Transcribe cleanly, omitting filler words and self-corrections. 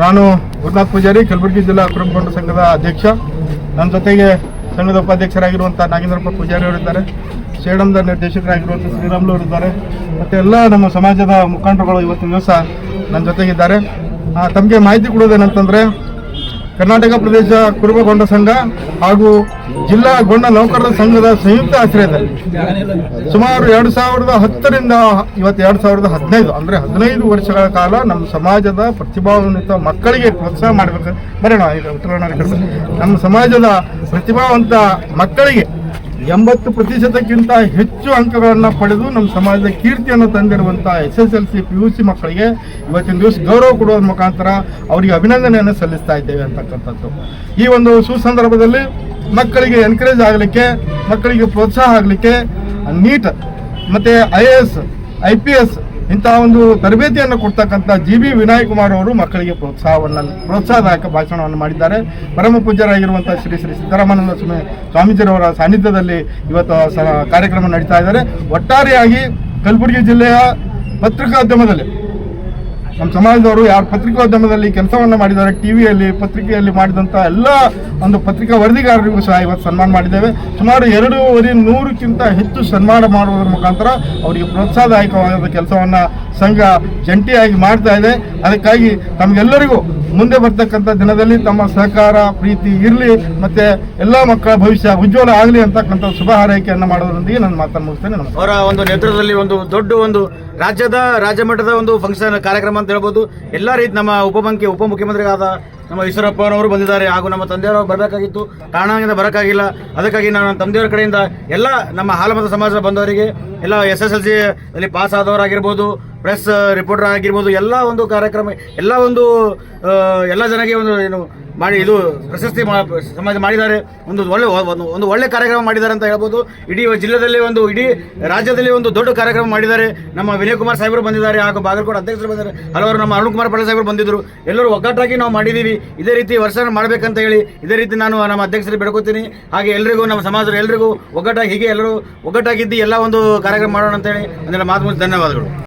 ನಾನು ಗುರುನಾಥ್ ಪೂಜಾರಿ, ಕಲಬುರಗಿ ಜಿಲ್ಲಾ ಕುರುಬ ಸಂಘದ ಅಧ್ಯಕ್ಷ. ನನ್ನ ಜೊತೆಗೆ ಸಂಘದ ಉಪಾಧ್ಯಕ್ಷರಾಗಿರುವಂಥ ನಾಗೇಂದ್ರಪ್ಪ ಪೂಜಾರಿ ಅವರಿದ್ದಾರೆ, ಸೇಡಂದ ನಿರ್ದೇಶಕರಾಗಿರುವಂಥ ಶ್ರೀರಾಮ್ಲು ಅವರಿದ್ದಾರೆ, ಮತ್ತು ಎಲ್ಲ ನಮ್ಮ ಸಮಾಜದ ಮುಖಂಡರುಗಳು ಇವತ್ತಿನ ದಿವಸ ನನ್ನ ಜೊತೆಗಿದ್ದಾರೆ. ತಮಗೆ ಮಾಹಿತಿ ಕೊಡೋದೇನಂತಂದರೆ, ಕರ್ನಾಟಕ ಪ್ರದೇಶ ಕುರುಬ ಸಂಘ ಹಾಗೂ ಜಿಲ್ಲಾ ಗೊಂಡ ನೌಕರರ ಸಂಘದ ಸಂಯುಕ್ತ ಆಶ್ರಯದಲ್ಲಿ ಸುಮಾರು 2010ರಿಂದ ಇವತ್ತು 2015 ಅಂದರೆ 15 ವರ್ಷಗಳ ಕಾಲ ನಮ್ಮ ಸಮಾಜದ ಪ್ರತಿಭಾನ್ವಿತ ಮಕ್ಕಳಿಗೆ ಪ್ರೋತ್ಸಾಹ ಮಾಡಬೇಕು. ಬರೋಣ ಈಗ ನಮ್ಮ ಸಮಾಜದ ಪ್ರತಿಭಾವಂತ ಮಕ್ಕಳಿಗೆ 80% ಹೆಚ್ಚು ಅಂಕಗಳನ್ನು ಪಡೆದು ನಮ್ಮ ಸಮಾಜದ ಕೀರ್ತಿಯನ್ನು ತಂದಿರುವಂಥ SSLC PUC ಮಕ್ಕಳಿಗೆ ಇವತ್ತಿನ ದಿವಸ ಗೌರವ ಕೊಡುವ ಮುಖಾಂತರ ಅವರಿಗೆ ಅಭಿನಂದನೆಯನ್ನು ಸಲ್ಲಿಸ್ತಾ ಇದ್ದೇವೆ ಅಂತಕ್ಕಂಥದ್ದು. ಈ ಒಂದು ಸುಸಂದರ್ಭದಲ್ಲಿ ಮಕ್ಕಳಿಗೆ ಎನ್ಕರೇಜ್ ಆಗಲಿಕ್ಕೆ, ಮಕ್ಕಳಿಗೆ ಪ್ರೋತ್ಸಾಹ ಆಗಲಿಕ್ಕೆ ನೀಟ್ ಮತ್ತು IAS IPS ಇಂತಹ ಒಂದು ತರಬೇತಿಯನ್ನು ಕೊಡ್ತಕ್ಕಂಥ GB ವಿನಾಯಕ್ ಕುಮಾರ್ ಅವರು ಮಕ್ಕಳಿಗೆ ಪ್ರೋತ್ಸಾಹದಾಯಕ ಭಾಷಣವನ್ನು ಮಾಡಿದ್ದಾರೆ. ಪರಮ ಪೂಜ್ಯರಾಗಿರುವಂಥ ಶ್ರೀ ಸಿದ್ದರಾಮಾನಂದ ಸ್ವಾಮೀಜಿಯವರ ಸಾನ್ನಿಧ್ಯದಲ್ಲಿ ಇವತ್ತು ಕಾರ್ಯಕ್ರಮ ನಡೀತಾ ಇದ್ದಾರೆ. ಒಟ್ಟಾರೆಯಾಗಿ ಕಲಬುರಗಿ ಜಿಲ್ಲೆಯ ಪತ್ರಿಕೋದ್ಯಮದಲ್ಲಿ ನಮ್ಮ ಸಮಾಜದವರು ಯಾರು ಪತ್ರಿಕೋದ್ಯಮದಲ್ಲಿ ಕೆಲಸವನ್ನು ಮಾಡಿದ್ದಾರೆ, ಟಿವಿಯಲ್ಲಿ ಪತ್ರಿಕೆಯಲ್ಲಿ ಮಾಡಿದಂಥ ಎಲ್ಲ ಒಂದು ಪತ್ರಿಕಾ ವರದಿಗಾರರಿಗೂ ಸಹ ಇವತ್ತು ಸನ್ಮಾನ ಮಾಡಿದ್ದೇವೆ. ಸುಮಾರು 250 ಹೆಚ್ಚು ಸನ್ಮಾನ ಮಾಡುವುದರ ಮುಖಾಂತರ ಅವರಿಗೆ ಪ್ರೋತ್ಸಾಹದಾಯಕವಾದ ಕೆಲಸವನ್ನು ಸಂಘ ಜಂಟಿಯಾಗಿ ಮಾಡ್ತಾ ಇದೆ. ಅದಕ್ಕಾಗಿ ತಮಗೆಲ್ಲರಿಗೂ ಮುಂದೆ ಬರ್ತಕ್ಕಂಥ ದಿನದಲ್ಲಿ ತಮ್ಮ ಸಹಕಾರ ಪ್ರೀತಿ ಇರಲಿ, ಮತ್ತು ಎಲ್ಲ ಮಕ್ಕಳ ಭವಿಷ್ಯ ಉಜ್ವಲ ಆಗಲಿ ಅಂತಕ್ಕಂಥ ಶುಭ ಹಾರೈಕೆಯನ್ನು ಮಾಡೋದ್ರೊಂದಿಗೆ ನನ್ನ ಮಾತನ್ನು ಮುಗಿಸ್ತೇನೆ. ಅವರ ಒಂದು ನೇತೃತ್ವದಲ್ಲಿ ಒಂದು ದೊಡ್ಡ ಒಂದು ರಾಜ್ಯ ಮಟ್ಟದ ಒಂದು ಫಂಕ್ಷನ್ ಕಾರ್ಯಕ್ರಮ ಅಂತ ಹೇಳ್ಬೋದು. ಎಲ್ಲ ರೀತಿ ನಮ್ಮ ಉಪಮುಖ್ಯಮಂತ್ರಿಗಳಾದ ನಮ್ಮ ಈಶ್ವರಪ್ಪನವರು ಬಂದಿದ್ದಾರೆ, ಹಾಗೂ ನಮ್ಮ ತಂದೆಯವರು ಬರಬೇಕಾಗಿತ್ತು, ಕಾರಣದಿಂದ ಬರೋಕ್ಕಾಗಿಲ್ಲ. ಅದಕ್ಕಾಗಿ ನಾನು ನಮ್ಮ ತಂದೆಯವರ ಕಡೆಯಿಂದ ಎಲ್ಲ ನಮ್ಮ ಹಾಲಮತ ಸಮಾಜದ ಬಂದವರಿಗೆ, ಎಲ್ಲ SSLC ಅಲ್ಲಿ ಪಾಸ್ ಆದವರಾಗಿರ್ಬೋದು, ಪ್ರೆಸ್ ರಿಪೋರ್ಟರ್ ಆಗಿರ್ಬೋದು, ಎಲ್ಲ ಒಂದು ಕಾರ್ಯಕ್ರಮ ಎಲ್ಲ ಜನಕ್ಕೆ ಒಂದು ಏನು ಮಾಡಿ ಇದು ಪ್ರಶಸ್ತಿ ಸಮಾಜ ಮಾಡಿದ್ದಾರೆ. ಒಂದು ಒಳ್ಳೆ ಕಾರ್ಯಕ್ರಮ ಮಾಡಿದ್ದಾರೆ ಅಂತ ಹೇಳ್ಬೋದು. ಇಡೀ ಜಿಲ್ಲೆಯಲ್ಲಿ ಇಡೀ ರಾಜ್ಯದಲ್ಲಿ ಒಂದು ದೊಡ್ಡ ಕಾರ್ಯಕ್ರಮ ಮಾಡಿದ್ದಾರೆ. ನಮ್ಮ ವಿನಯ್ ಕುಮಾರ್ ಸಾಹೇಬರು ಬಂದಿದ್ದಾರೆ, ಹಾಗೂ ಬಾಗಲಕೋಟೆ ಅಧ್ಯಕ್ಷರು ಬಂದಿದ್ದಾರೆ, ಹಲವಾರು ನಮ್ಮ ಅರುಣ್ ಕುಮಾರ್ ಪಾಟೀಲ್ ಸಾಹೇಬರು ಬಂದಿದ್ದರು. ಎಲ್ಲರೂ ಒಗ್ಗಟ್ಟಾಗಿ ನಾವು ಮಾಡಿದ್ದೀವಿ. ಇದೇ ರೀತಿ ವರ್ಷ ಮಾಡಬೇಕಂತ ಹೇಳಿ ಇದೇ ರೀತಿ ನಾನು ನಮ್ಮ ಅಧ್ಯಕ್ಷರಿಗೆ ಬೇಡ್ಕೋತೀನಿ. ಹಾಗೆ ಎಲ್ಲರಿಗೂ ನಮ್ಮ ಸಮಾಜದ ಎಲ್ಲರಿಗೂ ಒಗ್ಗಟ್ಟಾಗಿ ಹೀಗೆ ಎಲ್ಲರೂ ಒಗ್ಗಟ್ಟಾಗಿದ್ದು ಎಲ್ಲ ಒಂದು ಕಾರ್ಯಕ್ರಮ ಮಾಡೋಣ ಅಂತೇಳಿ ಅದನ್ನೆಲ್ಲ ಮಾತು ಧನ್ಯವಾದಗಳು.